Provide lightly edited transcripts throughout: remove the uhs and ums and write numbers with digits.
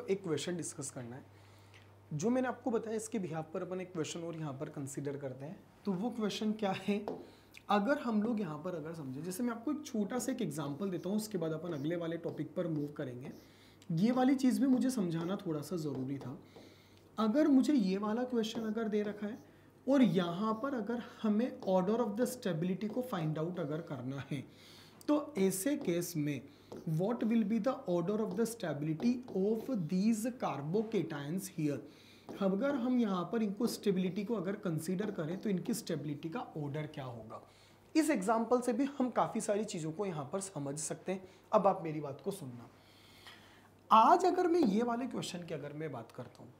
को एक question discuss करना है। जो मैंने आपको बताया इसके बिहाफ पर अपन एक क्वेश्चन और यहाँ पर कंसीडर करते हैं। तो वो क्वेश्चन क्या है, अगर हम लोग यहाँ पर अगर समझे, जैसे मैं आपको एक छोटा सा एक एग्जांपल देता हूँ, उसके बाद अपन अगले वाले टॉपिक पर मूव करेंगे। ये वाली चीज़ भी मुझे समझाना थोड़ा सा ज़रूरी था। अगर मुझे ये वाला क्वेश्चन अगर दे रखा है और यहाँ पर अगर हमें ऑर्डर ऑफ द स्टेबिलिटी को फाइंड आउट अगर करना है, तो ऐसे केस में what will be the order of the stability of these carbocations here। अगर हम यहाँ पर इनको स्टेबिलिटी को अगर कंसीडर करें तो इनकी स्टेबिलिटी का ऑर्डर क्या होगा। इस एग्जांपल से भी हम काफ़ी सारी चीज़ों को यहाँ पर समझ सकते हैं। अब आप मेरी बात को सुनना। आज अगर मैं ये वाले क्वेश्चन की अगर मैं बात करता हूँ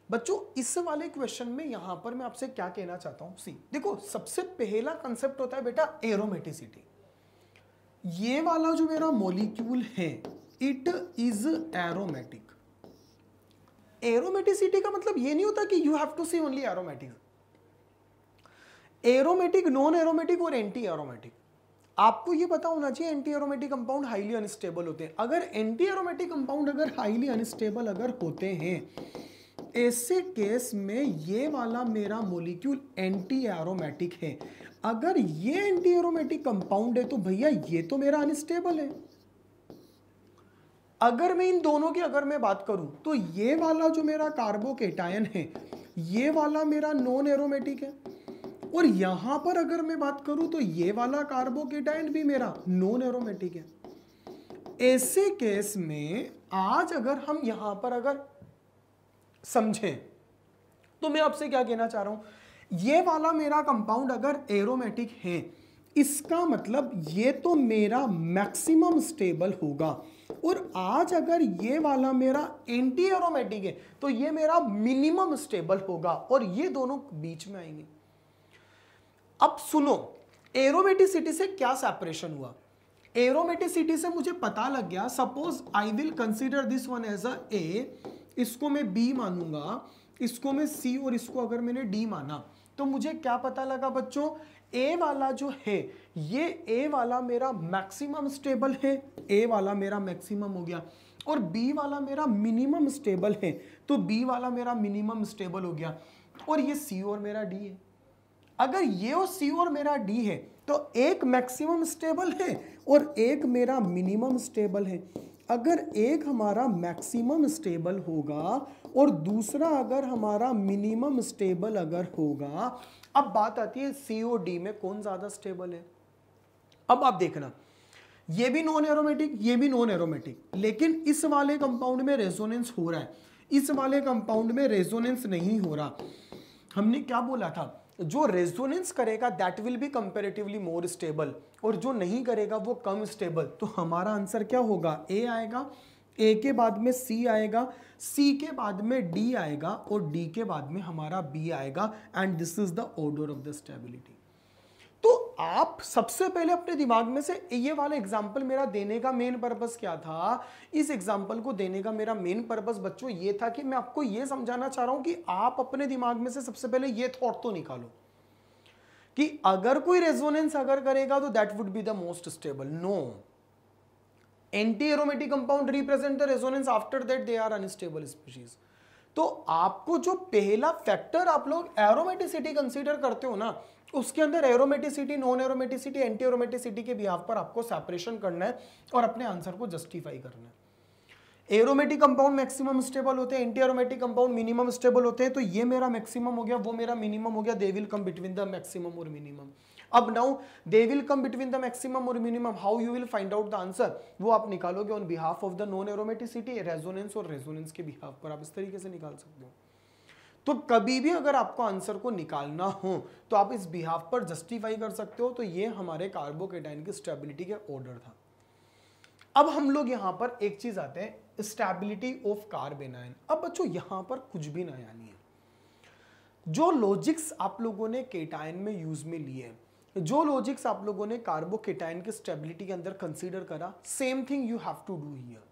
बच्चों, इस वाले क्वेश्चन में यहाँ पर मैं आपसे क्या कहना चाहता हूँ, सी देखो, सबसे पहला कंसेप्ट होता है बेटा एरोमेटिसिटी। ये वाला जो मेरा मॉलिक्यूल है इट इज एरोमेटिक। एरोमेटिसिटी का मतलब ये नहीं होता कि you have to see only aromatic. Aromatic, non aromatic और एंटी एरोमेटिक, आपको ये पता होना चाहिए anti aromatic compound highly unstable होते हैं। अगर एंटी एरोमेटिक कंपाउंड अगर हाईली अनस्टेबल अगर होते हैं, ऐसे केस में ये वाला मेरा मॉलिक्यूल एंटी एरोमेटिक है। अगर ये एंटी एरोमेटिक कंपाउंड है तो भैया ये तो मेरा अनस्टेबल है। अगर मैं इन दोनों की अगर मैं बात करूं तो ये वाला जो मेरा कार्बोकेटायन है ये वाला मेरा नॉन एरोमेटिक है, और यहां पर अगर मैं बात करूं तो ये वाला कार्बोकेटायन भी मेरा नॉन एरोमेटिक है। ऐसे केस में आज अगर हम यहां पर अगर समझें तो मैं आपसे क्या कहना चाह रहा हूं, ये वाला मेरा कंपाउंड अगर एरोमेटिक है, इसका मतलब ये तो मेरा मैक्सिमम स्टेबल होगा। और आज अगर ये वाला मेरा एंटी एरोमेटिक है तो ये मेरा मिनिमम स्टेबल होगा, और ये दोनों बीच में आएंगे। अब सुनो, एरोमेटिसिटी से क्या सेपरेशन हुआ। एरोमेटिसिटी से मुझे पता लग गया, suppose I will consider this one as a A, इसको मैं बी मानूंगा, इसको मैं सी, और इसको अगर मैंने डी माना, तो मुझे क्या पता लगा बच्चों, ए वाला जो है ये ए वाला मेरा मैक्सिमम स्टेबल है, ए वाला मेरा मैक्सिमम हो गया, और बी वाला मेरा मिनिमम स्टेबल है, तो बी वाला मेरा मिनिमम स्टेबल हो गया, और ये सी और मेरा डी है। अगर ये और सी और मेरा डी है तो एक मैक्सिमम स्टेबल है और एक मेरा मिनिमम स्टेबल है। अगर एक हमारा मैक्सिमम स्टेबल होगा और दूसरा अगर हमारा मिनिमम स्टेबल अगर होगा, अब बात आती है सी और डी में कौन ज्यादा स्टेबल है। अब आप देखना, ये भी नॉन एरोमेटिक, ये भी नॉन एरोमेटिक, लेकिन इस वाले कंपाउंड में रेजोनेंस हो रहा है, इस वाले कंपाउंड में रेजोनेंस नहीं हो रहा। हमने क्या बोला था, जो रेजोनेंस करेगा that will B comparatively more stable, और जो नहीं करेगा वो कम स्टेबल। तो हमारा आंसर क्या होगा, ए आएगा, ए के बाद में सी आएगा, सी के बाद में डी आएगा, और डी के बाद में हमारा बी आएगा, and this is the order of the stability. तो आप सबसे पहले अपने दिमाग में से ये वाला एग्जाम्पल मेरा देने का मेन पर्पस क्या था, इस एग्जाम्पल को देने का मेरा मेन पर्पस बच्चों ये था कि मैं आपको ये समझाना चाह रहा हूं कि आप अपने दिमाग में से सबसे पहले ये थॉट तो निकालो कि अगर कोई रेजोनेंस अगर करेगा तो that would be the most stable. No, anti aromatic compound represent the resonance, after that they are unstable species. तो आपको जो पहला फैक्टर आप लोग एरोमेटिसिटी कंसीडर करते हो ना, उसके अंदर aromaticity, non aromaticity, anti aromaticity के बिहाफ पर आपको सेपरेशन करना है और अपने आंसर को जस्टिफाई करना है। एरोमेटिक कंपाउंड मैक्सिमम स्टेबल होते हैं, anti aromatic compound minimum stable होते हैं। तो ये मेरा मैक्सिमम हो गया, वो मेरा मिनिमम हो गया, they will come between the maximum और मिनिमम। अब now they will come between the maximum और minimum, how you will find out the answer, वो आप निकालोगे on behalf of the non aromaticity, resonance और रेजोनेंस के बिहाफ पर आप इस तरीके से निकाल सकते हो। तो कभी भी अगर आपको आंसर को निकालना हो तो आप इस बिहाफ पर जस्टिफाई कर सकते हो। तो ये हमारे कार्बोकेटाइन की स्टेबिलिटी के ऑर्डर था। अब हम लोग यहां पर एक चीज आते हैं, स्टेबिलिटी ऑफ कार्बेनाइन। अब बच्चों यहां पर कुछ भी नया नहीं है। जो लॉजिक्स आप लोगों ने केटाइन में यूज में लिए, जो लॉजिक्स आप लोगों ने कार्बोकेटाइन की स्टेबिलिटी के अंदर कंसीडर करा, same thing you have to do here.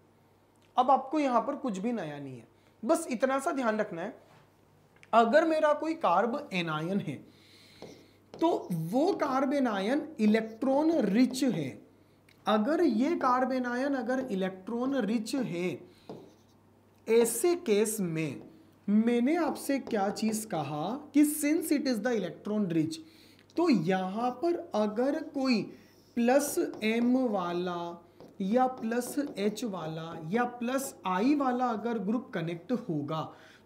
अब आपको यहां पर कुछ भी नया नहीं है, बस इतना सा ध्यान रखना है, अगर मेरा कोई कार्ब एनायन है तो वो कार्ब एनायन इलेक्ट्रॉन रिच है। अगर ये कार्ब एनायन अगर इलेक्ट्रॉन रिच है ऐसे केस में मैंने आपसे क्या चीज कहा कि since it is the electron rich, तो यहां पर अगर कोई प्लस m वाला या प्लस h वाला या प्लस i वाला अगर ग्रुप कनेक्ट होगा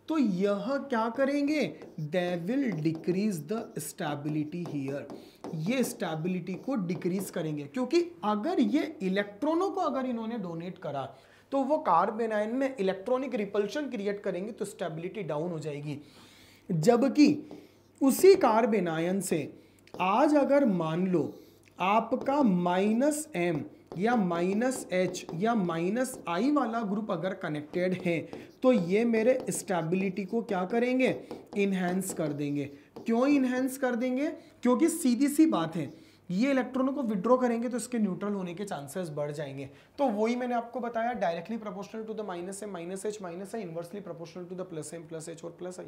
तो यह क्या करेंगे, they will decrease the stability here, ये स्टेबिलिटी को डिक्रीज करेंगे, क्योंकि अगर ये इलेक्ट्रॉनों को अगर इन्होंने डोनेट करा तो वो कार्बन आयन में इलेक्ट्रॉनिक रिपल्शन क्रिएट करेंगे तो स्टेबिलिटी डाउन हो जाएगी। जबकि उसी कार्बन आयन से आज अगर मान लो आपका -m या -h या -i वाला ग्रुप अगर कनेक्टेड है तो ये मेरे स्टेबिलिटी को क्या करेंगे, इनहेंस कर देंगे। क्यों इनहेंस कर देंगे, क्योंकि सीधी सी बात है ये इलेक्ट्रॉनों को विड्रॉ करेंगे तो इसके न्यूट्रल होने के चांसेस बढ़ जाएंगे। तो वही मैंने आपको बताया, directly proportional to the -m -h -i, inversely proportional to the +m +h और +i।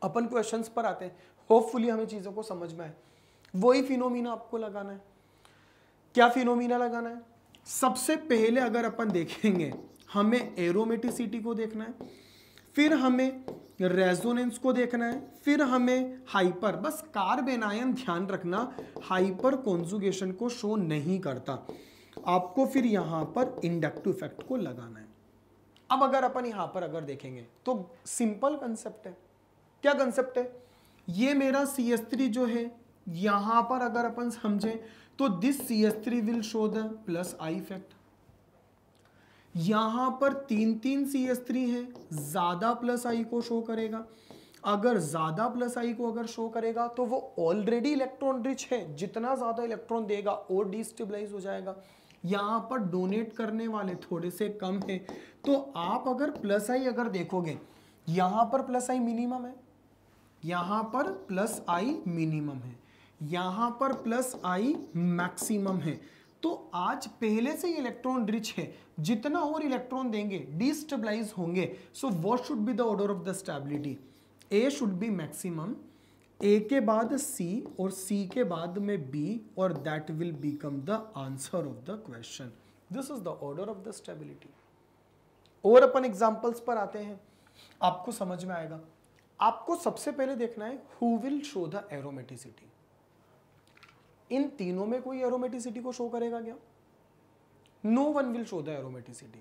अपन क्वेश्चंस पर आते हैं, होपफुली हमें चीजों को समझ में आए। वही फिनोमिना आपको लगाना है। क्या फिनोमिना लगाना है, सबसे पहले अगर अपन देखेंगे हमें एरोमेटिसिटी को देखना है, फिर हमें रेजोनेंस को देखना है, फिर हमें हाइपर, बस कार्बन आयन ध्यान रखना हाइपर कॉन्जुगेशन को शो नहीं करता, आपको फिर यहां पर इंडक्टिव इफेक्ट को लगाना है। अब अगर अपन यहां पर अगर देखेंगे तो सिंपल कंसेप्ट है। क्या कंसेप्ट है, ये मेरा CH3 जो है यहां पर अगर अपन समझें तो this CH3 will show the +i effect. यहां पर 3 CH3 है, ज्यादा +i को शो करेगा। अगर ज्यादा +i को अगर शो करेगा तो वो ऑलरेडी इलेक्ट्रॉन रिच है, जितना ज्यादा इलेक्ट्रॉन देगा और डिस्टेबलाइज हो जाएगा। यहां पर डोनेट करने वाले थोड़े से कम है, तो आप अगर +i अगर देखोगे यहां पर +i मिनिमम है, यहां पर +i मिनिमम है, यहां पर +i मैक्सिमम है। तो आज पहले से ही इलेक्ट्रॉन रिच है, जितना और इलेक्ट्रॉन देंगे डिस्टेबलाइज होंगे। So what should be the order of the stability, A should be maximum, A के बाद सी और सी के बाद में बी, और that will become the answer of the question. This is the order of the stability. और अपन examples पर आते हैं, आपको समझ में आएगा। आपको सबसे पहले देखना है who will show the aromaticity. इन तीनों में कोई एरोमेटिसिटी को शो करेगा क्या, no one will show the aromaticity.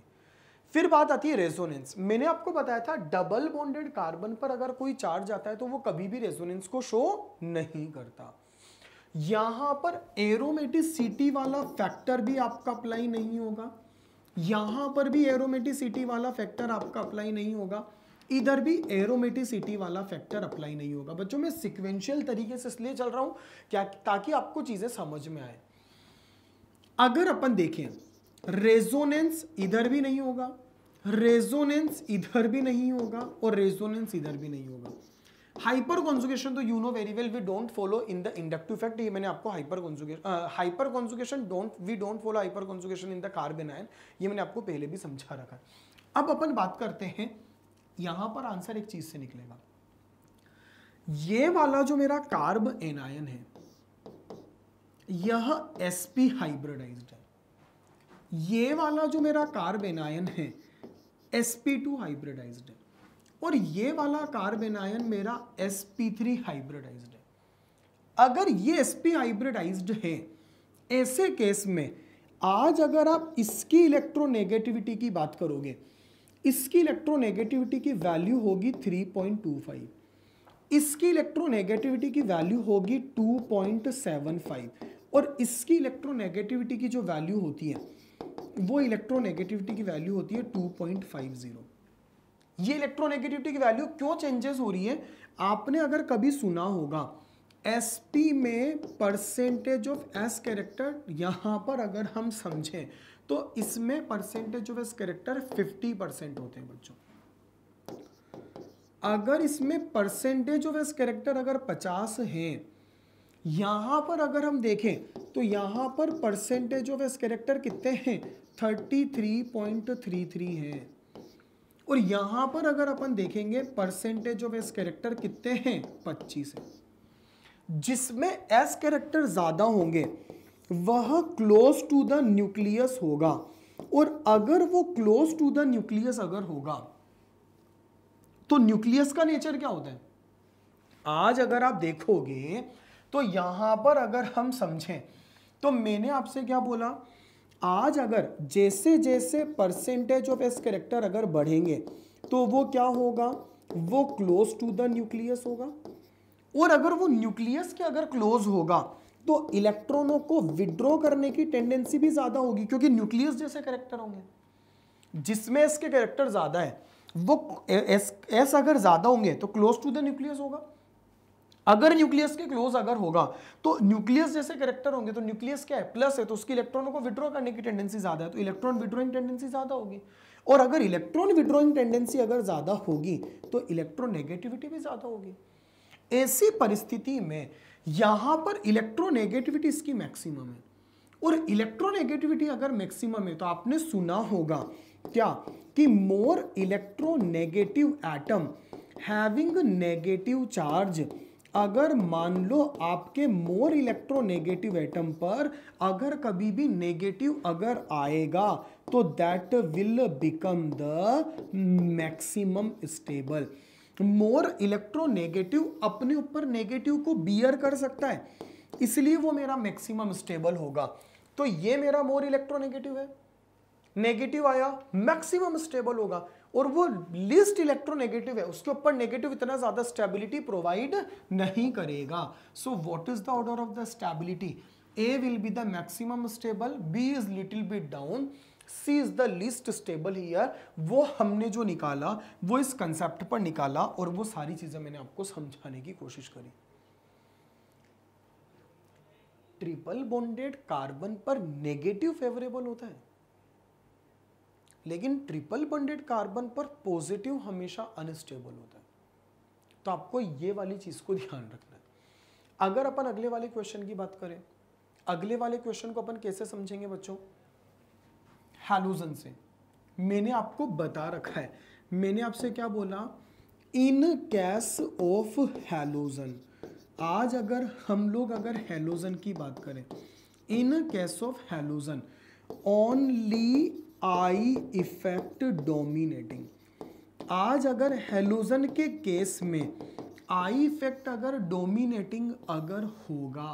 फिर बात आती है रेजोनेंस। मैंने आपको बताया था डबल बॉन्डेड कार्बन पर अगर कोई चार्ज आता है तो वो कभी भी रेजोनेंस को शो नहीं करता। यहां पर एरोमेटिसिटी वाला फैक्टर भी आपका अप्लाई नहीं होगा, यहां पर भी एरोमेटिसिटी वाला फैक्टर आपका अप्लाई नहीं होगा, इधर भी एरोमेटिसिटी वाला फैक्टर अप्लाई नहीं होगा। बच्चों मैं सीक्वेंशियल तरीके से इसलिए चल रहा हूं क्या, ताकि आपको चीजें समझ में आए। अगर अपन देखें रेजोनेंस इधर भी नहीं होगा, रेजोनेंस इधर भी नहीं होगा और रेजोनेंस इधर भी नहीं होगा। हाइपर कॉन्जुगेशन तो you know very well we don't follow in the inductive effect. ये मैंने आपको hyper conjugation we don't follow hyper conjugation in the carbon ion, ये मैंने आपको पहले भी समझा रखा है। अब अपन बात करते हैं, यहां पर आंसर एक चीज से निकलेगा। ये वाला जो मेरा कार्ब एनायन है यह sp हाइब्रिडाइज्ड है, ये वाला जो मेरा कार्ब एनायन है sp2 हाइब्रिडाइज्ड है, और ये वाला कार्ब एनायन मेरा sp3 हाइब्रिडाइज्ड है। अगर ये sp हाइब्रिडाइज्ड है, ऐसे केस में आज अगर आप इसकी इलेक्ट्रोनेगेटिविटी की बात करोगे, इसकी इलेक्ट्रोनेगेटिविटी की वैल्यू होगी 3.25, इसकी इलेक्ट्रोनेगेटिविटी की वैल्यू होगी 2.75, और इसकी इलेक्ट्रोनेगेटिविटी की जो वैल्यू होती है वो इलेक्ट्रोनेगेटिविटी की वैल्यू होती है 2.50। ये इलेक्ट्रोनेगेटिविटी की वैल्यू क्यों चेंजेस हो रही है, आपने अगर कभी सुना होगा sp में परसेंटेज ऑफ s कैरेक्टर, यहां पर अगर हम समझें तो इसमें परसेंटेज ऑफ s कैरेक्टर 50% होते हैं बच्चों। अगर इसमें परसेंटेज ऑफ s कैरेक्टर अगर 50 है, यहां पर अगर हम देखें तो यहां पर परसेंटेज ऑफ s कैरेक्टर कितने हैं, 33.33 है, और यहां पर अगर अपन देखेंगे परसेंटेज ऑफ s कैरेक्टर कितने हैं, 25 है। जिसमें s कैरेक्टर ज्यादा होंगे वह क्लोज टू द न्यूक्लियस होगा, और अगर वो क्लोज टू द न्यूक्लियस अगर होगा तो न्यूक्लियस का नेचर क्या होता है? आज अगर आप देखोगे तो यहां पर अगर हम समझें तो मैंने आपसे क्या बोला, आज अगर जैसे जैसे परसेंटेज ऑफ एस कैरेक्टर अगर बढ़ेंगे तो वो क्या होगा, वो क्लोज टू द न्यूक्लियस होगा। और अगर वो न्यूक्लियस के अगर क्लोज होगा तो इलेक्ट्रॉनों को विड्रॉ करने की टेंडेंसी भी ज्यादा होगी, क्योंकि न्यूक्लियस जैसे कैरेक्टर होंगे। जिसमें एस के कैरेक्टर ज्यादा है वो एस अगर ज्यादा होंगे तो क्लोज टू द न्यूक्लियस होगा। अगर न्यूक्लियस के क्लोज अगर होगा तो न्यूक्लियस जैसे कैरेक्टर होंगे, तो न्यूक्लियस क्या है, प्लस है, तो उसकी इलेक्ट्रॉनों को विड्रॉ करने की टेंडेंसी ज्यादा है, तो इलेक्ट्रॉन विड्रॉइंग टेंडेंसी ज्यादा होगी। और अगर इलेक्ट्रॉन विड्रॉइंग टेंडेंसी अगर ज्यादा होगी तो इलेक्ट्रोनेगेटिविटी भी ज्यादा होगी। ऐसी परिस्थिति में यहां पर इलेक्ट्रोनेगेटिविटी इसकी मैक्सिमम है। और इलेक्ट्रोनेगेटिविटी अगर मैक्सिमम है तो आपने सुना होगा क्या कि more electronegative atom having negative charge, अगर मान लो आपके मोर इलेक्ट्रोनेगेटिव एटम पर अगर कभी भी नेगेटिव अगर आएगा तो that will become the maximum stable. More electronegative अपने ऊपर नेगेटिव को बियर कर सकता है, इसलिए वो मेरा मैक्सिमम स्टेबल होगा। तो ये मेरा मोर इलेक्ट्रोनेगेटिव है, नेगेटिव आया मैक्सिमम स्टेबल होगा। और वो लीस्ट इलेक्ट्रोनेगेटिव है, उसके ऊपर नेगेटिव इतना ज्यादा स्टेबिलिटी प्रोवाइड नहीं करेगा। So what is the order of the stability? A will be the maximum stable, B is little bit down, C is the least stable here. वो हमने जो निकाला वो इस कंसेप्ट पर निकाला और वो सारी चीजें मैंने आपको समझाने की कोशिश करी। ट्रिपल बॉन्डेड कार्बन पर नेगेटिव फेवरेबल होता है, लेकिन ट्रिपल बॉन्डेड कार्बन पर पॉजिटिव हमेशा अनस्टेबल होता है। तो आपको ये वाली चीज को ध्यान रखना है। अगर अपन अगले वाले क्वेश्चन की बात करें, अगले वाले क्वेश्चन को अपन कैसे समझेंगे बच्चों? हैलोजन से। मैंने आपको बता रखा है, मैंने आपसे क्या बोला, इन केस ऑफ हैलोजन। आज अगर हम लोग अगर हैलोजन की बात करें, in case of halogen only I effect dominating. आज अगर हैलोजन के केस में आई इफेक्ट अगर डोमिनेटिंग अगर होगा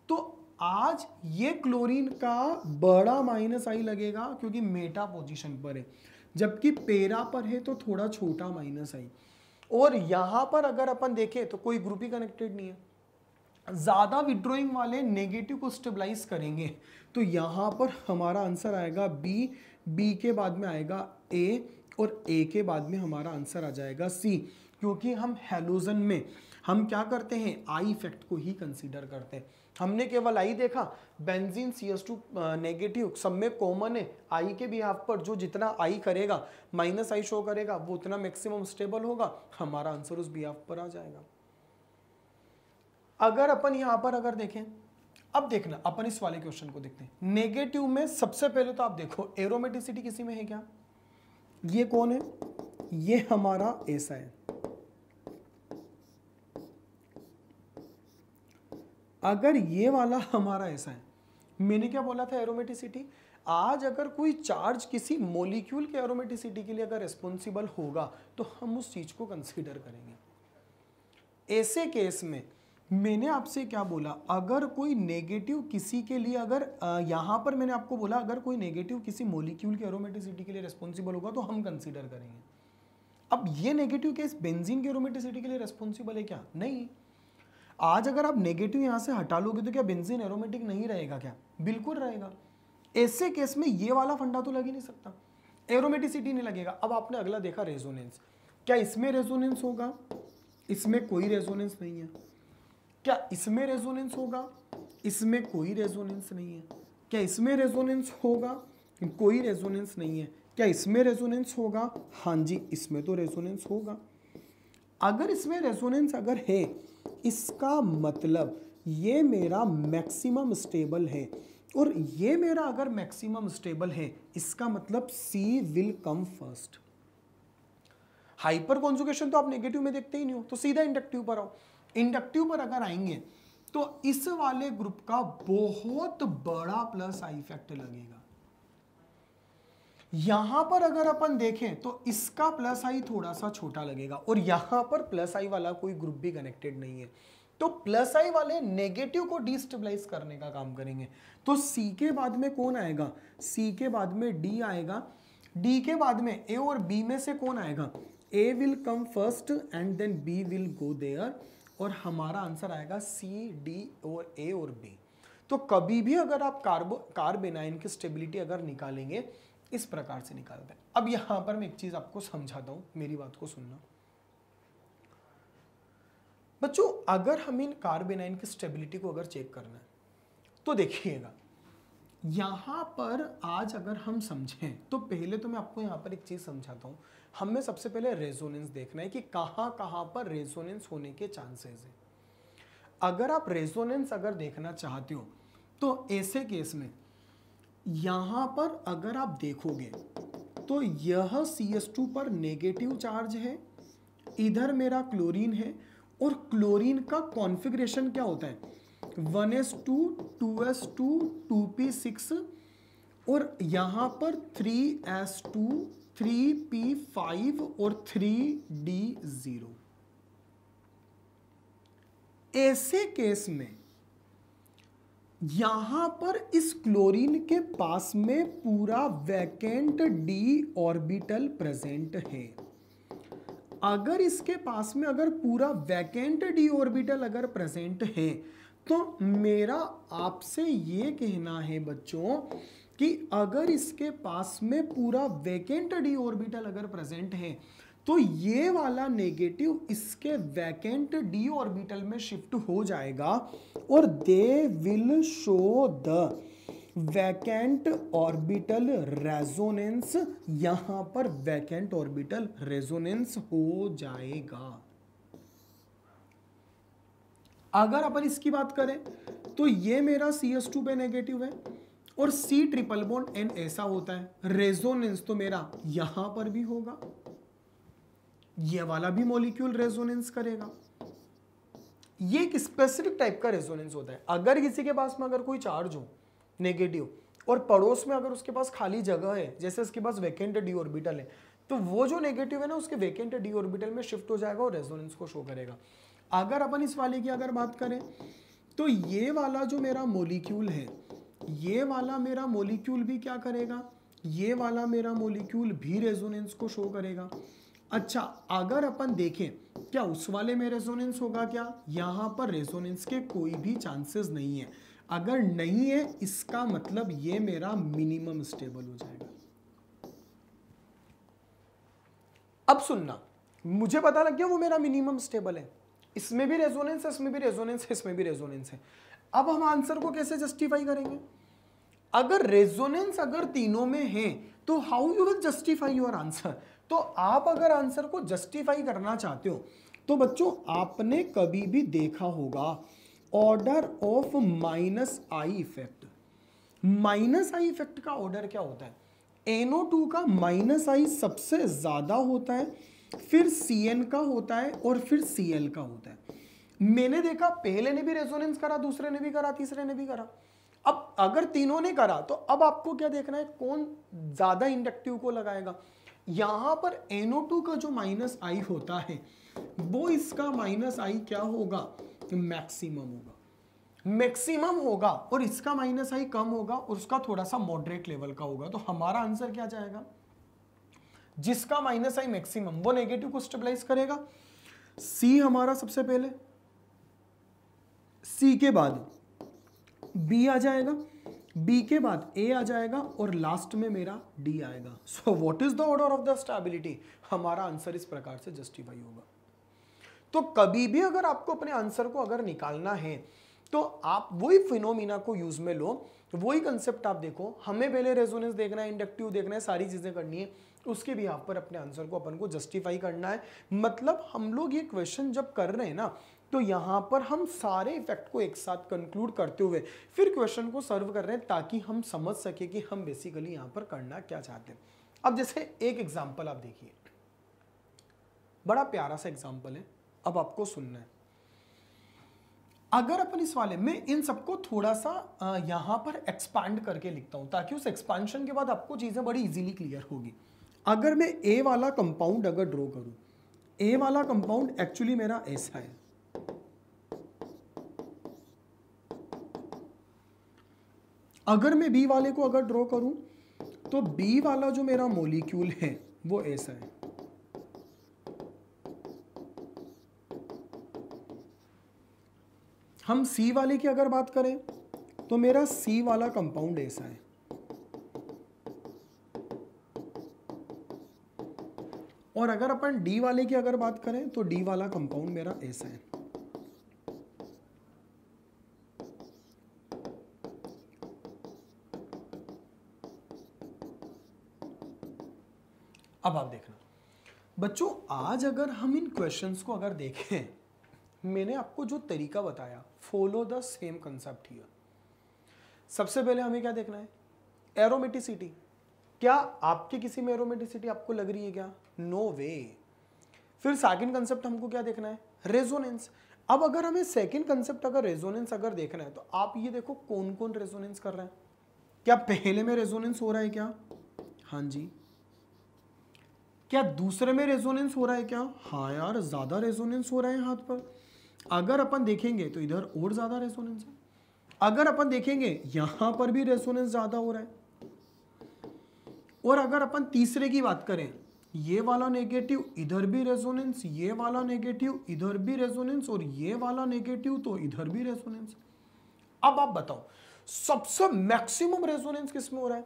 तो आज ये क्लोरीन का बड़ा माइनस आई लगेगा क्योंकि मेटा पोजीशन पर है, जबकि पेरा पर है तो थोड़ा छोटा माइनस आई। और यहां पर अगर अपन देखें तो कोई ग्रुप ही कनेक्टेड नहीं है, ज्यादा विड्रॉइंग वाले नेगेटिव को स्टेबलाइज करेंगे। तो यहां पर हमारा आंसर आएगा बी, बी के बाद में आएगा ए और ए के बाद में हमारा आंसर आ जाएगा सी, क्योंकि हम हैलोजन में हम क्या करते हैं, आई इफेक्ट को ही कंसीडर करते हैं। हमने केवल आई देखा, बेंजीन CH2 नेगेटिव सब में कॉमन है, आई के बिहाफ पर जो जितना आई करेगा माइनस आई शो करेगा वो उतना मैक्सिमम स्टेबल होगा, हमारा आंसर उस बिहाफ पर आ जाएगा। अगर अपन यहां पर अगर देखें, अब देखना अपन इस वाले क्वेश्चन को देखते हैं। नेगेटिव में सबसे पहले तो आप देखो एरोमेटिसिटी किसी में है क्या? ये कौन है? ये हमारा ऐसा है। अगर ये वाला हमारा ऐसा है, मैंने क्या बोला था एरोमेटिसिटी, आज अगर कोई चार्ज किसी मॉलिक्यूल के एरोमेटिसिटी के लिए अगर रिस्पॉन्सिबल होगा तो हम उस चीज को कंसीडर करेंगे। ऐसे केस में मैंने आपसे क्या बोला, अगर कोई नेगेटिव किसी के लिए अगर यहां पर मैंने आपको बोला अगर कोई नेगेटिव किसी मॉलिक्यूल के एरोमेटिसिटी के लिए रिस्पॉन्सिबल होगा तो हम कंसीडर करेंगे। अब ये नेगेटिव केस बेंजीन के एरोमेटिसिटी के लिए रिस्पॉन्सिबल है क्या? नहीं। आज अगर आप नेगेटिव यहां से हटा लोगे तो क्या बेंजीन एरोमेटिक नहीं रहेगा क्या? बिल्कुल रहेगा। ऐसे केस में ये वाला फंडा तो लग ही नहीं सकता, एरोमेटिसिटी नहीं लगेगा। अब आपने अगला देखा रेजोनेंस, क्या इसमें रेजोनेंस होगा? इसमें कोई रेजोनेंस नहीं है। क्या इसमें रेजोनेंस होगा? इसमें कोई रेजोनेंस नहीं है। क्या इसमें रेजोनेंस होगा? कोई रेजोनेंस नहीं है। क्या इसमें रेजोनेंस होगा? हाँ जी, इसमें तो रेजोनेंस होगा। अगर इसमें रेजोनेंस अगर है, इसका मतलब ये मेरा मैक्सिमम स्टेबल है, और ये मेरा अगर मैक्सिमम स्टेबल है इसका मतलब C will come first. Hyper conjugation तो आप नेगेटिव में देखते ही नहीं हो, तो सीधा इंडक्टिव पर आओ। इंडक्टिव पर अगर आएंगे तो इस वाले ग्रुप का बहुत बड़ा प्लस आई इफेक्ट लगेगा। यहां पर अगर अपन देखें तो इसका प्लस आई थोड़ा सा छोटा लगेगा और यहां पर प्लस आई वाला कोई ग्रुप भी कनेक्टेड नहीं है, तो प्लस आई वाले नेगेटिव को डिस्टेबलाइज करने का काम करेंगे। तो सी के बाद में कौन आएगा, सी के बाद में डी आएगा, डी के बाद में ए और बी में से कौन आएगा, A will come first and then B will go there, और हमारा आंसर आएगा सी डी और ए और बी। तो कभी भी अगर आप कार्बेनाइन की स्टेबिलिटी अगर निकालेंगे इस प्रकार से निकालते हैं। अब यहां पर मैं एक चीज आपको समझाता हूं, मेरी बात को सुनना बच्चों। अगर हम इन कार्बेनाइन की स्टेबिलिटी को अगर चेक करना है तो देखिएगा, यहां पर आज अगर हम समझें तो पहले तो मैं आपको यहां पर एक चीज समझाता हूं। हमें सबसे पहले रेजोनेंस देखना है कि कहां कहां पर रेजोनेंस होने के चांसेस है। अगर आप रेजोनेंस अगर देखना चाहते हो तो ऐसे केस में यहां पर अगर आप देखोगे तो यह CH2 पर नेगेटिव चार्ज है, इधर मेरा क्लोरीन है, और क्लोरीन का कॉन्फ़िगरेशन क्या होता है 1s2 2s2 2p6, और यहां पर 3s2 3p5 और 3d0। ऐसे केस में यहां पर इस क्लोरीन के पास में पूरा वैकेंट डी ऑर्बिटल प्रेजेंट है। अगर इसके पास में अगर पूरा वैकेंट डी ऑर्बिटल अगर प्रेजेंट है तो मेरा आपसे ये कहना है बच्चों कि अगर इसके पास में पूरा वैकेंट डी ऑर्बिटल अगर प्रेजेंट है तो ये वाला नेगेटिव इसके वैकेंट डी ऑर्बिटल में शिफ्ट हो जाएगा और they will show the vacant orbital resonance. यहां पर वैकेंट ऑर्बिटल रेजोनेंस हो जाएगा। अगर अपन इसकी बात करें तो ये मेरा CH2 पे नेगेटिव है और C ट्रिपल बॉन्ड N ऐसा होता है, रेजोनेंस तो मेरा यहां पर भी होगा, ये वाला भी मॉलिक्यूल रेजोनेंस करेगा। ये एक स्पेसिफिक टाइप का रेजोनेंस होता है। अगर किसी के पास में अगर कोई चार्ज हो नेगेटिव और पड़ोस में अगर उसके पास खाली जगह है, जैसे उसके पास वैकेंट डी ऑर्बिटल है, तो वो जो नेगेटिव है ना उसके वैकेंट डी ऑर्बिटल में शिफ्ट हो जाएगा और रेजोनेंस को शो करेगा। अगर अपन इस वाले की अगर बात करें तो ये वाला जो मेरा मॉलिक्यूल है, ये वाला मेरा मॉलिक्यूल भी क्या करेगा, ये वाला मेरा मॉलिक्यूल भी रेजोनेंस को शो करेगा। अच्छा, अगर अपन देखें क्या उस वाले में रेजोनेंस होगा क्या, यहां पर रेजोनेंस के कोई भी चांसेस नहीं है। अगर नहीं है इसका मतलब ये मेरा मिनिमम स्टेबल हो जाएगा। अब सुनना, मुझे पता लग गया वो मेरा मिनिमम स्टेबल है, इसमें भी रेजोनेंस है, इसमें भी रेजोनेंस है, इसमें भी रेजोनेंस है। अब हम आंसर को कैसे जस्टिफाई करेंगे? अगर रेजोनेंस अगर तीनों में है तो how you will justify your answer. तो आप अगर आंसर को जस्टिफाई करना चाहते हो तो बच्चों आपने कभी भी देखा होगा order of minus I effect. Minus I effect का ऑर्डर क्या होता है, NO2 का माइनस आई सबसे ज्यादा होता है, फिर CN का होता है और फिर Cl का होता है। मैंने देखा पहले ने भी रेजोनेंस करा, दूसरे ने भी करा, तीसरे ने भी करा। अब अगर तीनों ने करा तो अब आपको क्या देखना है, कौन ज्यादा इंडक्टिव को लगाएगा। यहां पर NO2 का जो माइनस आई होता है वो इसका माइनस आई क्या होगा, मैक्सिमम होगा, मैक्सिमम होगा, और इसका माइनस आई कम होगा और उसका थोड़ा सा मॉडरेट लेवल का होगा। तो हमारा आंसर क्या जाएगा, जिसका माइनस आई मैक्सिमम वो नेगेटिव को स्टेबलाइज करेगा। सी हमारा सबसे पहले, सी के बाद बी आ जाएगा, बी के बाद ए आ जाएगा और लास्ट में मेरा डी आएगा। सो what is the order of the stability, हमारा आंसर इस प्रकार से जस्टिफाई होगा। तो कभी भी अगर आपको अपने आंसर को अगर निकालना है तो आप वही फिनोमिना को यूज में लो, वही कंसेप्ट आप देखो। हमें पहले रेजोनेंस देखना है, इंडक्टिव देखना है, सारी चीजें करनी है, उसके भी यहाँ पर अपने आंसर को अपन को जस्टिफाई करना है। मतलब हम लोग ये क्वेश्चन जब कर रहे हैं ना तो यहाँ पर हम सारे इफेक्ट को एक साथ कंक्लूड करते हुए फिर क्वेश्चन को सर्व कर रहे हैं ताकि हम समझ सके कि हम बेसिकली यहाँ पर करना क्या चाहते हैं। अब जैसे एक एग्जाम्पल आप देखिए, बड़ा प्यारा सा एग्जाम्पल है, अब आपको सुनना है। अगर अपन इस वाले में इन सबको थोड़ा सा यहां पर एक्सपांड करके लिखता हूं ताकि उस एक्सपांशन के बाद आपको चीजें बड़ी इजीली क्लियर होगी। अगर मैं ए वाला कंपाउंड अगर ड्रॉ करूं, ए वाला कंपाउंड एक्चुअली मेरा ऐसा है, अगर मैं बी वाले को अगर ड्रॉ करूं तो बी वाला जो मेरा मॉलिक्यूल है वो ऐसा है। हम सी वाले की अगर बात करें तो मेरा सी वाला कंपाउंड ऐसा है। और अगर अपन डी वाले की अगर बात करें तो डी वाला कंपाउंड मेरा ऐसा है। अब आप देखना बच्चों, आज अगर हम इन क्वेश्चंस को अगर देखें, मैंने आपको जो तरीका बताया, follow the same concept here. सबसे पहले हमें क्या देखना है? एरोमेटिसिटी। क्या आपके किसी में एरोमेटिसिटी आपको लग रही है क्या? नो वे। फिर सेकंड कंसेप्ट हमको क्या देखना है? रेजोनेंस। अब अगर हमें सेकंड कंसेप्ट अगर रेजोनेंस अगर देखना है तो आप ये देखो कौन कौन रेजोनेंस कर रहा है। क्या पहले में रेजोनेंस हो रहा है क्या? हाँ जी। क्या दूसरे में रेजोनेंस हो रहा है क्या? हाँ यार, ज्यादा रेजोनेंस हो रहा है हाथ पर। अगर अपन देखेंगे तो इधर और ज्यादा रेजोनेंस है। अगर अपन देखेंगे यहां पर भी रेजोनेंस ज्यादा हो रहा है। और अगर अपन तीसरे की बात करें, ये वाला नेगेटिव इधर भी रेजोनेंस, ये वाला नेगेटिव इधर भी रेजोनेंस, और ये वाला नेगेटिव तो इधर भी रेजोनेंस। अब आप बताओ सबसे मैक्सिमम रेजोनेंस किसमें हो रहा है?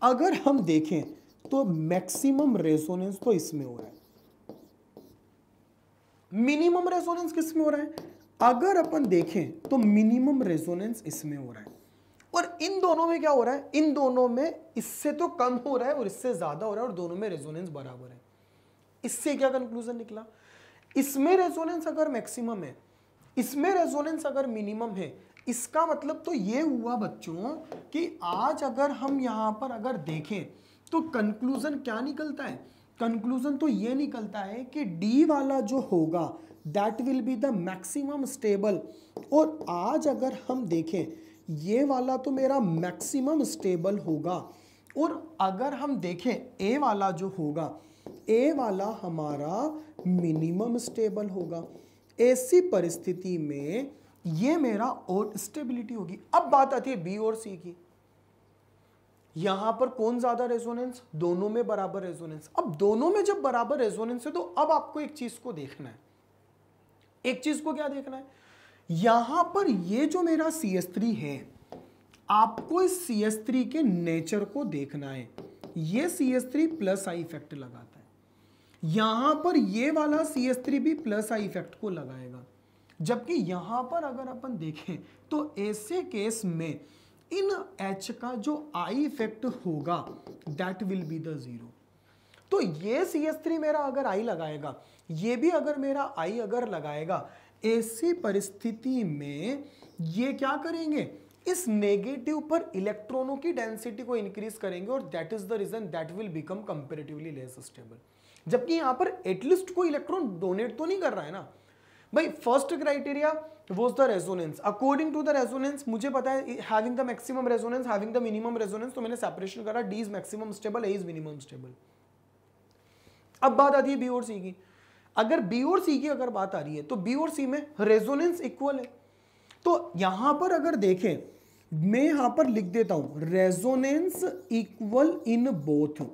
अगर हम देखें तो मैक्सिमम रेजोनेंस तो इसमें हो रहा है। मिनिमम रेजोनेंस किसमें हो रहा है? अगर अपन देखें तो मिनिमम रेजोनेंस इसमें हो रहा है। और इन दोनों में क्या हो रहा है? इन दोनों में इससे तो कम हो रहा है और इससे ज्यादा हो रहा है, और दोनों में रेजोनेंस बराबर है। इससे क्या कंक्लूजन निकला? इसमें रेजोनेंस अगर मैक्सिमम है, इसमें रेजोनेंस अगर मिनिमम है, इसका मतलब तो ये हुआ बच्चों कि आज अगर हम यहां पर अगर देखें तो कंक्लूजन क्या निकलता है? कंक्लूजन तो ये निकलता है कि डी वाला जो होगा that will be the maximum stable. और आज अगर हम देखें ये वाला तो मेरा मैक्सिमम स्टेबल होगा, और अगर हम देखें ए वाला जो होगा, ए वाला हमारा मिनिमम स्टेबल होगा। ऐसी परिस्थिति में ये मेरा और स्टेबिलिटी होगी। अब बात आती है बी और सी की। यहां पर कौन ज्यादा रेजोनेंस? दोनों में बराबर रेजोनेंस। अब दोनों में जब बराबर रेजोनेंस है तो अब आपको एक चीज को देखना है। एक चीज को क्या देखना है? यहां पर ये जो मेरा CH3 है, आपको इस CH3 के नेचर को देखना है। ये CH3 प्लस आई इफेक्ट लगाता है, यहां पर ये वाला CH3 भी प्लस आई इफेक्ट को लगाएगा। जबकि यहां पर अगर अपन देखें तो ऐसे केस में इन H का जो आई इफेक्ट होगा दैट विल बी द 0। तो ये CH3 मेरा अगर आई लगाएगा, ये भी अगर मेरा आई अगर लगाएगा, ऐसी परिस्थिति में ये क्या करेंगे? इस नेगेटिव पर इलेक्ट्रॉनों की डेंसिटी को इंक्रीज करेंगे, और that is the reason that will become comparatively less stable. जबकि यहां पर एटलीस्ट कोई इलेक्ट्रॉन डोनेट तो नहीं कर रहा है ना भाई। First criteria was the resonance. According to the resonance, मुझे पता है having the maximum resonance, having the minimum resonance, तो मैंने सेपरेशन करा, D is maximum stable, A is minimum stable। अब बात आती है B और C की। अगर B और C की अगर बात आ रही है तो B और C में रेजोनेंस इक्वल है। तो यहां पर अगर देखें, मैं यहां पर लिख देता हूं रेजोनेंस इक्वल इन बोथ।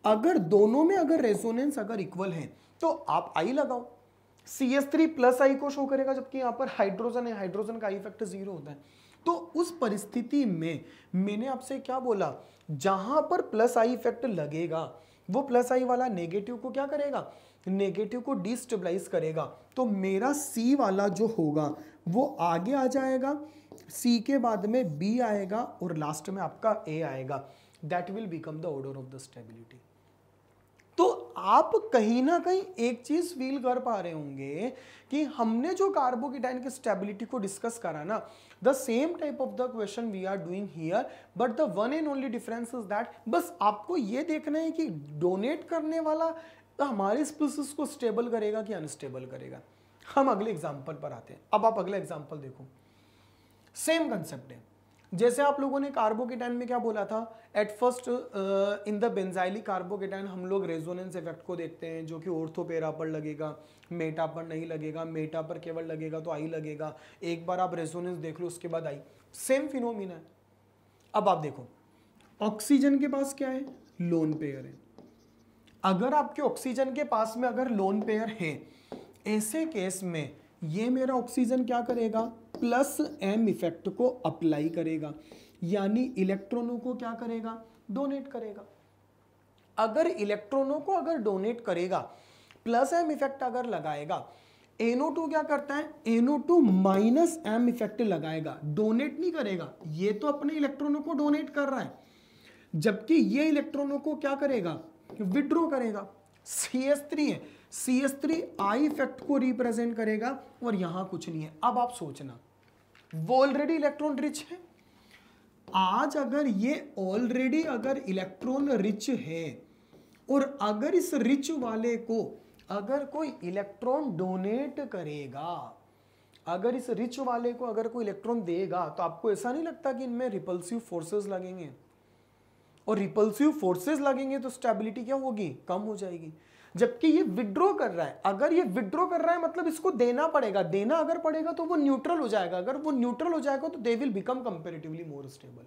अगर दोनों में अगर रेजोनेंस अगर इक्वल है तो आप आई लगाओ, CH3 प्लस आई को शो करेगा, जबकि यहां पर हाइड्रोजन है, हाइड्रोजन का इफेक्ट 0 होता है। तो उस परिस्थिति में मैंने आपसे क्या बोला? जहां पर प्लस आई इफेक्ट लगेगा वो प्लस आई वाला नेगेटिव को क्या करेगा? नेगेटिव को डिस्टेबलाइज करेगा। तो मेरा C वाला जो होगा वो आगे आ जाएगा, C के बाद में B आएगा, और लास्ट में आपका A आएगा। That will become the order of the stability. तो आप कहीं ना कहीं एक चीज फील कर पा रहे होंगे कि हमने जो कार्बोकेटाइन की स्टेबिलिटी को डिस्कस करा ना, the same type of the question we are doing here, but the one and only difference is that बस आपको ये देखना है कि डोनेट करने वाला हमारी स्पीसीज को स्टेबल करेगा कि अनस्टेबल करेगा। हम अगले एग्जाम्पल पर आते हैं। अब आप अगला एग्जाम्पल देखो, सेम कंसेप्ट है। जैसे आप लोगों ने कार्बोकेटाइन में क्या बोला था, at first in the benzylic carbocation हम लोग रेजोनेंस इफेक्ट को देखते हैं, जो कि ऑर्थो पेरा पर लगेगा, मेटा पर नहीं लगेगा, मेटा पर केवल लगेगा तो आई लगेगा। एक बार आप रेजोनेंस देख लो, उसके बाद आई, सेम फिनोमिना है। अब आप देखो, ऑक्सीजन के पास क्या है, लोन पेयर है। अगर आपके ऑक्सीजन के पास में अगर लोन पेयर है, ऐसे केस में ये मेरा ऑक्सीजन क्या करेगा, प्लस एम इफेक्ट को अप्लाई करेगा, यानी इलेक्ट्रॉनों को क्या करेगा, डोनेट करेगा। अगर इलेक्ट्रॉनों को अगर डोनेट करेगा, प्लस एम इफेक्ट अगर लगाएगा, NO2 क्या करता है, NO2 माइनस एम इफेक्ट लगाएगा, डोनेट नहीं करेगा। ये तो अपने इलेक्ट्रॉनों को डोनेट कर रहा है, जबकि ये इलेक्ट्रॉनों को क्या करेगा, विड्रॉ करेगा। CH3 है, CH3 आई इफेक्ट को रिप्रेजेंट करेगा और यहां कुछ नहीं है। अब आप सोचना, वो ऑलरेडी इलेक्ट्रॉन रिच है। आज अगर ये ऑलरेडी अगर इलेक्ट्रॉन रिच है और अगर इस रिच वाले को अगर कोई इलेक्ट्रॉन डोनेट करेगा, अगर इस रिच वाले को अगर कोई इलेक्ट्रॉन देगा, तो आपको ऐसा नहीं लगता कि इनमें रिपल्सिव फोर्सेस लगेंगे, और रिपल्सिव फोर्सेस लगेंगे तो स्टेबिलिटी क्या होगी, कम हो जाएगी। जबकि ये विड्रॉ कर रहा है, अगर ये विड्रॉ कर रहा है मतलब इसको देना पड़ेगा, देना अगर पड़ेगा तो वो न्यूट्रल हो जाएगा, अगर वो न्यूट्रल हो जाएगा तो they will become comparatively more stable.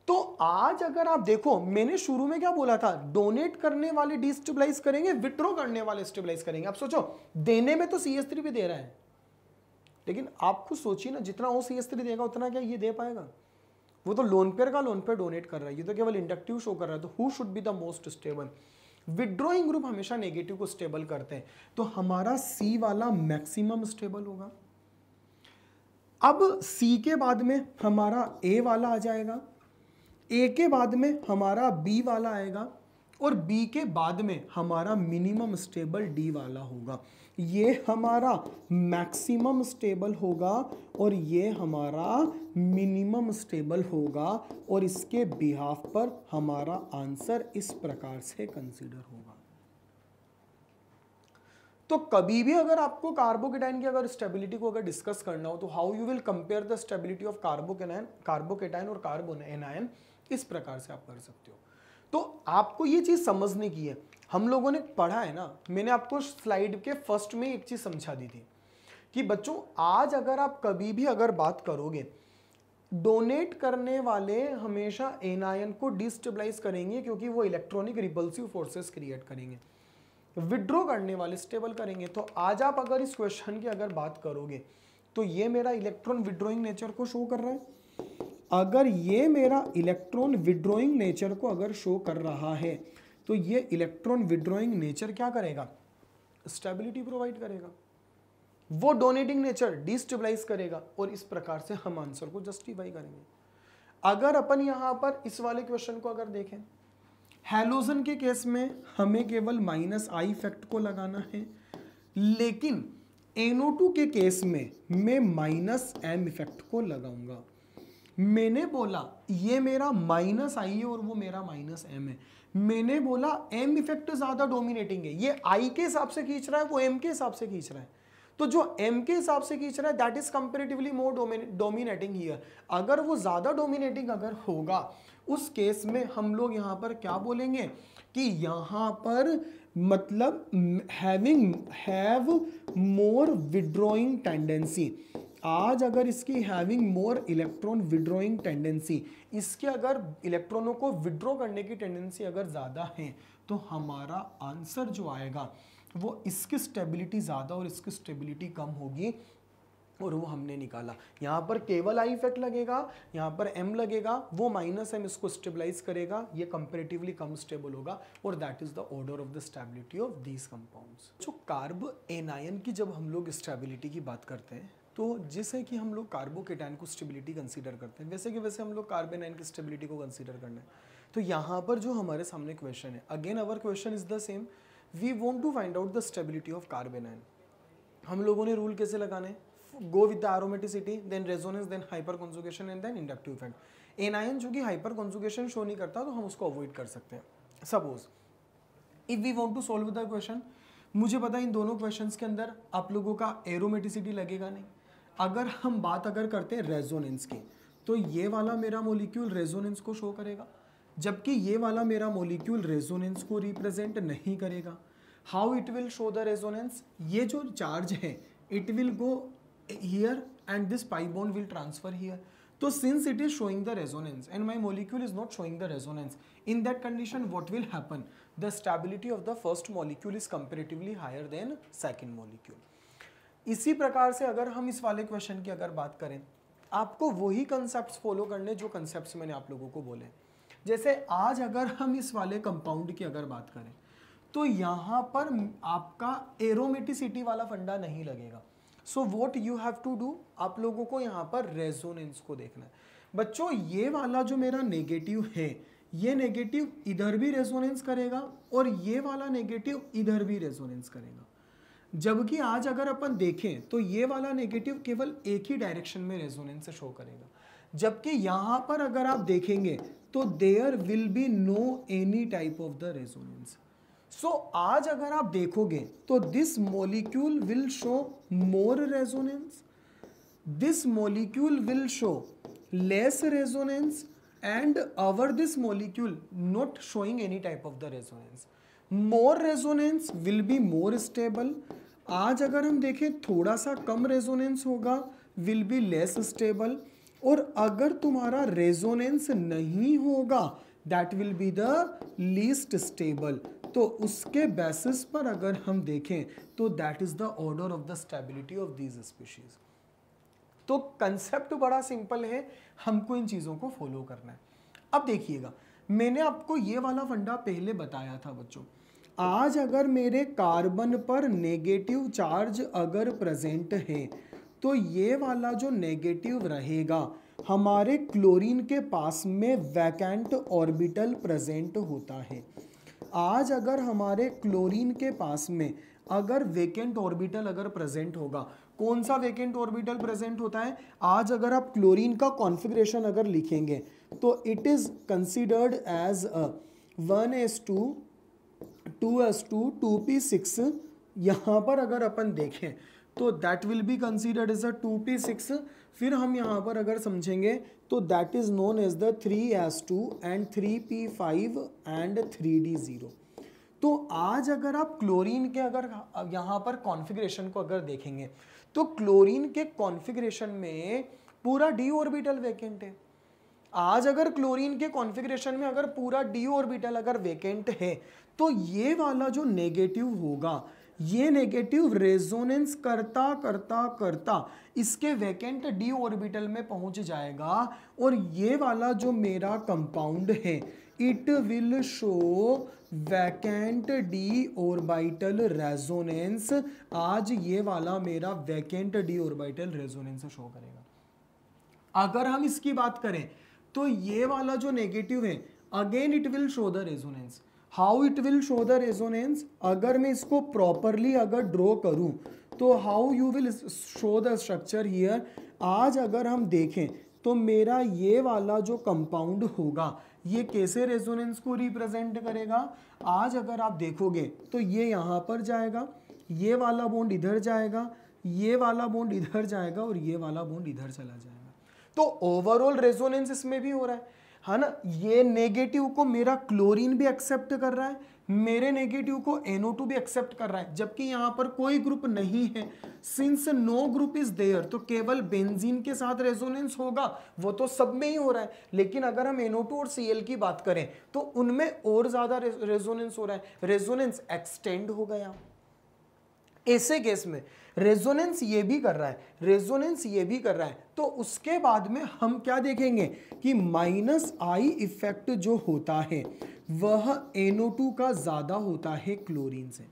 तो आज अगर आप देखो, मैंने शुरू में क्या बोला था, डोनेट करने वाले डिस्टेबलाइज करेंगे, विड्रॉ करने वाले स्टेबलाइज करेंगे। आप सोचो, देने में तो CH3 भी दे रहा है, लेकिन आप खुद सोचिए ना, जितना वो CH3 देगा उतना क्या ये दे पाएगा। वो तो लोन पेयर का लोन पेयर डोनेट कर रहा है, ये तो केवल इंडक्टिव शो कर रहा है। तो who should be the most stable, withdrawing group हमेशा नेगेटिव को स्टेबल करते हैं, तो हमारा C वाला मैक्सिमम स्टेबल होगा। अब C के बाद में हमारा A वाला आ जाएगा, A के बाद में हमारा B वाला आएगा, और B के बाद में हमारा मिनिमम स्टेबल D वाला होगा। ये हमारा मैक्सिमम स्टेबल होगा और ये हमारा मिनिमम स्टेबल होगा, और इसके बिहाफ पर हमारा आंसर इस प्रकार से कंसीडर होगा। तो कभी भी अगर आपको कार्बोकेटाइन की अगर स्टेबिलिटी को अगर डिस्कस करना हो, तो how you will compare the stability of carbocation और कार्बोएनायन, इस प्रकार से आप कर सकते हो। तो आपको ये चीज समझने की है, हम लोगों ने पढ़ा है ना, मैंने आपको स्लाइड के फर्स्ट में एक चीज समझा दी थी कि बच्चों आज अगर आप कभी भी अगर बात करोगे, डोनेट करने वाले हमेशा एनायन को डिस्टेबलाइज करेंगे क्योंकि वो इलेक्ट्रॉनिक रिपल्सिव फोर्सेस क्रिएट करेंगे, विड्रॉ करने वाले स्टेबल करेंगे। तो आज आप अगर इस क्वेश्चन की अगर बात करोगे, तो ये मेरा इलेक्ट्रॉन विड्रॉइंग नेचर को शो कर रहा है। अगर ये मेरा इलेक्ट्रॉन विड्रॉइंग नेचर को अगर शो कर रहा है, तो ये इलेक्ट्रॉन विड्रॉइंग नेचर क्या करेगा, स्टेबिलिटी प्रोवाइड करेगा। वो डोनेटिंग नेचर डिस्टेबलाइज करेगा, और इस प्रकार से हम आंसर को जस्टिफाई करेंगे। अगर अपन यहां पर इस वाले क्वेश्चन को अगर देखें, हैलोजन के केस में हमें केवल -I इफेक्ट को लगाना है, लेकिन NO2 के केस में मैं -M इफेक्ट को लगाऊंगा। मैंने बोला ये मेरा -I है और वो मेरा -M है, मैंने बोला M इफेक्ट ज्यादा डोमिनेटिंग है, ये I के हिसाब से खींच रहा है, वो M के हिसाब से खींच रहा है। तो जो M के हिसाब से खींच रहा है that is comparatively more dominating here. अगर वो ज्यादा डोमिनेटिंग अगर होगा, उस केस में हम लोग यहां पर क्या बोलेंगे कि यहां पर मतलब हैव मोर विड्रॉइंग टेंडेंसी। आज अगर इसकी having more electron withdrawing tendency, इसके अगर इलेक्ट्रॉनों को विड्रॉ करने की टेंडेंसी अगर ज़्यादा है, तो हमारा आंसर जो आएगा वो इसकी स्टेबिलिटी ज़्यादा और इसकी स्टेबिलिटी कम होगी, और वो हमने निकाला। यहाँ पर केवल I इफेक्ट लगेगा, यहाँ पर M लगेगा, वो -M इसको स्टेबलाइज करेगा, ये कंपेरेटिवली कम स्टेबल होगा, और that is the order of the stability of these compounds. जो कार्बोएनायन की जब हम लोग स्टेबिलिटी की बात करते हैं, तो जैसे कि हम लोग कार्बोकेटाइन को स्टेबिलिटी कंसीडर करते हैं, वैसे कि वैसे हम लोग कार्बोएनायन की स्टेबिलिटी को कंसीडर करना है। तो यहाँ पर जो हमारे सामने क्वेश्चन है, again our question is the same, we want to find out the stability of carboanion. हम लोगों ने रूल कैसे लगाने, go with the aromaticity, then resonance, then hyper conjugation and then inductive effect. Anion जो कि hyper conjugation show नहीं करता, तो हम उसको अवॉइड कर सकते हैं। Suppose if we want to solve the question, मुझे पता है इन दोनों क्वेश्चंस के अंदर आप लोगों का एरोमेटिसिटी लगेगा नहीं। अगर हम बात करते हैं रेजोनेंस की, तो ये वाला मेरा मॉलिक्यूल रेजोनेंस को शो करेगा, जबकि ये वाला मेरा मॉलिक्यूल रेजोनेंस को रिप्रेजेंट नहीं करेगा। How it will show the resonance? ये जो चार्ज है it will go here and this pi bond will transfer here. तो since it is showing the resonance and my molecule is not showing the resonance, in that condition what will happen? The stability of the first molecule is comparatively higher than second molecule. इसी प्रकार से अगर हम इस वाले question की अगर बात करें, आपको वही कंसेप्ट्स फॉलो करने जो कंसेप्ट्स मैंने आप लोगों को बोले। जैसे आज अगर हम इस वाले कंपाउंड की अगर बात करें, तो यहाँ पर आपका एरोमेटिसिटी वाला फंडा नहीं लगेगा। So what you have to do, आप लोगों को यहाँ पर रेजोनेंस को देखना है। बच्चों ये वाला जो मेरा नेगेटिव है, ये नेगेटिव इधर भी रेजोनेंस करेगा और ये वाला नेगेटिव इधर भी रेजोनेंस करेगा। जबकि आज अगर अपन देखें तो ये वाला नेगेटिव केवल एक ही डायरेक्शन में रेजोनेंस शो करेगा, जबकि यहाँ पर अगर आप देखेंगे तो there will be no any type of the resonance. So आज अगर आप देखोगे तो this molecule will show more resonance, this molecule will show less resonance and our this molecule not showing any type of the resonance. More resonance will be more stable. आज अगर हम देखें थोड़ा सा कम रेजोनेंस होगा, विल बी लेस स्टेबल। और अगर तुम्हारा रेजोनेंस नहीं होगा that will be the least stable. तो उसके बेसिस पर अगर हम देखें तो that is the order of the stability of these species. तो कंसेप्ट बड़ा सिंपल है, हमको इन चीजों को फॉलो करना है। अब देखिएगा, मैंने आपको ये वाला फंडा पहले बताया था बच्चों। आज अगर मेरे कार्बन पर नेगेटिव चार्ज अगर प्रेजेंट है तो ये वाला जो नेगेटिव रहेगा, हमारे क्लोरीन के पास में वैकेंट ऑर्बिटल प्रेजेंट होता है। आज अगर हमारे क्लोरीन के पास में अगर वेकेंट ऑर्बिटल अगर प्रेजेंट होगा, कौन सा वेकेंट ऑर्बिटल प्रेजेंट होता है? आज अगर आप क्लोरीन का कॉन्फ़िगरेशन अगर लिखेंगे तो it is considered as 1s2 2s2 2p6। यहाँ पर अगर अपन देखें तो that will be considered as a 2p6। फिर हम यहाँ पर अगर समझेंगे तो that is known as the 3s2 and 3p5 and 3d0। तो आज अगर आप क्लोरीन के अगर यहाँ पर कॉन्फ़िगरेशन को अगर देखेंगे तो क्लोरीन के कॉन्फ़िगरेशन में पूरा d ऑर्बिटल वैकेंट है। आज अगर क्लोरीन के कॉन्फ़िगरेशन में अगर पूरा d ऑर्बिटल अगर वैकेंट है तो ये वाला जो नेगेटिव होगा, ये नेगेटिव रेजोनेंस करता करता करता इसके वैकेंट d ऑर्बिटल में पहुंच जाएगा और ये वाला जो मेरा कंपाउंड है it will show vacant d orbital resonance. आज ये वाला मेरा vacant d orbital resonance show करेगा। अगर हम इसकी बात करें तो ये वाला जो नेगेटिव है again it will show the resonance. How it will show the resonance? अगर मैं इसको प्रॉपरली अगर ड्रॉ करूं तो how you will show the structure here. आज अगर हम देखें तो मेरा ये वाला जो कंपाउंड होगा ये कैसे रेजोनेंस को रिप्रेजेंट करेगा? आज अगर आप देखोगे तो ये यहाँ पर जाएगा, ये वाला बॉन्ड इधर जाएगा, ये वाला बॉन्ड इधर जाएगा और ये वाला बॉन्ड इधर चला जाएगा। तो ओवरऑल रेजोनेंस इसमें भी हो रहा है ना। ये नेगेटिव को मेरा क्लोरीन भी एक्सेप्ट कर रहा है, मेरे नेगेटिव को NO2 भी एक्सेप्ट कर रहा है, जबकि यहाँ पर कोई ग्रुप नहीं है। Since no group is there तो केवल बेंजीन के साथ रेजोनेंस होगा, वो तो सब में ही हो रहा है। लेकिन अगर हम NO2 और Cl की बात करें तो उनमें और ज्यादा रेजोनेंस हो रहा है, रेजोनेंस एक्सटेंड हो गया। ऐसे केस में रेजोनेंस ये भी कर रहा है, रेजोनेंस ये भी कर रहा है। तो उसके बाद में हम क्या देखेंगे कि -I इफेक्ट जो होता है वह NO2 का ज्यादा होता है क्लोरीन से।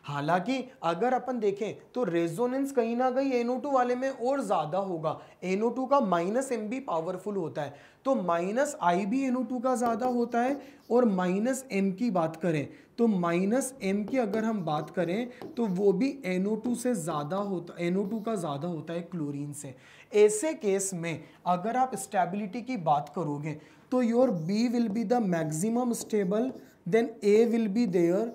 हालांकि अगर अपन देखें तो रेजोनेंस कहीं ना कहीं NO2 वाले में और ज्यादा होगा। NO2 का -M भी पावरफुल होता है, तो -I भी NO2 का ज्यादा होता है। और -M की बात करें तो -M की अगर हम बात करें तो वो भी NO2 से ज्यादा होता, NO2 का ज्यादा होता है क्लोरीन से। ऐसे केस में अगर आप स्टेबिलिटी की बात करोगे तो your B will be the maximum stable, then A will be there,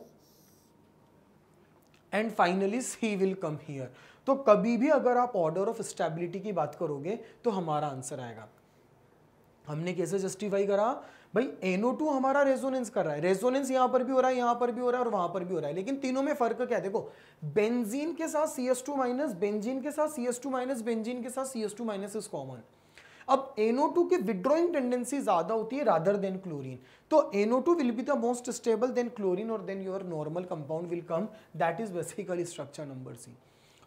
and finally C will come here. तो कभी भी अगर आप ऑर्डर ऑफ स्टेबिलिटी की बात करोगे तो हमारा आंसर आएगा। हमने कैसे जस्टिफाई करा भाई, NO2 हमारा रेजोनेंस कर रहा है, रेजोनेंस यहां पर भी हो रहा है, यहां पर भी हो रहा है और वहां पर भी हो रहा है, लेकिन तीनों में फर्क क्या है? देखो, बेंजीन के साथ CS2-, बेंजीन के साथ CS2-, बेंजीन के साथ CS2- इज कॉमन। अब NO2 की विड्रॉइंग टेंडेंसी ज्यादा होती है रादर देन क्लोरीन, तो NO2 will be the most stable then chlorine और then your normal compound will come, that is basically structure number C।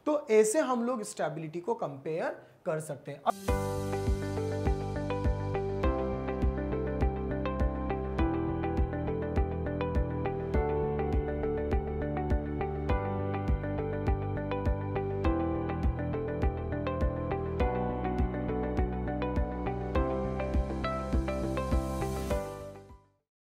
तो ऐसे हम लोग स्टेबिलिटी को कंपेयर कर सकते हैं।